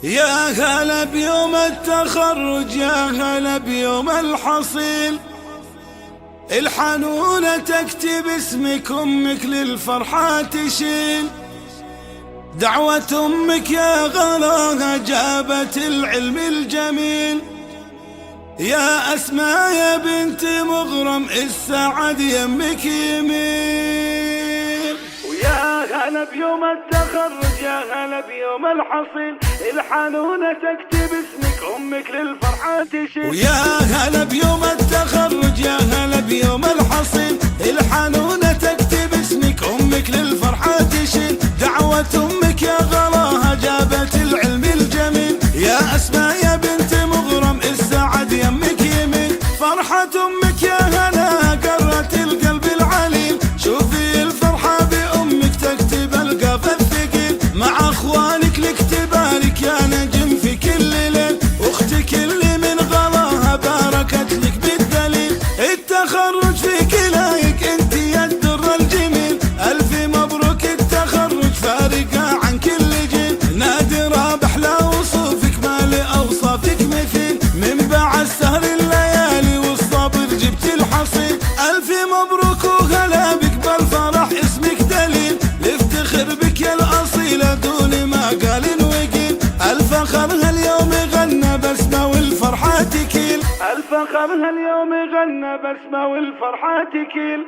يا هلا بيوم التخرج، يا هلا بيوم الحصيل. الحنونة تكتب اسمك، أمك للفرحة تشيل. دعوة أمك يا غلاها جابت العلم الجميل. يا أسماء يا بنت مغرم، السعد يمك يميل. ويا هلا بيوم التخرج، يا هلا بيوم الحصيل. الحنونة تكتب اسمك، أمك للفرحة تشيل. ويا هلا بيوم التخرج، يا هلا بيوم الحصيل. الحنونة تكتب اسمك، أمك للفرحة تشيل. دعوة أمك يا غلاها جابت العلم الجميل. يا أسماء يا بنت مغرم، السعد يمك يمين. فرحة أمك يا هلا قرت القلب العليل. شوفي الفرحة بأمك تكتب القاف الثقيل. مع أخوانك لاكتبالك يا نجم في كل ليل. أختك اللي من غلاها باركت لك بالدليل. التخرج في كلايك انت يا الدر الجميل. ألف مبروك التخرج فارقة عن كل جيل. نادرة بأحلى وصوفك ما لأوصافك مثيل. من بعد سهر الليالي والصبر جبت الحصيل. ألف مبروك وهلا بك بالفرح اسمك دليل. نفتخر بك يا الأصيلة دون ما قال وقيل. الفخر هاليوم غنى بسمة والفرحة تكيل. الفخر هاليوم غنى بسمة والفرحة تكيل.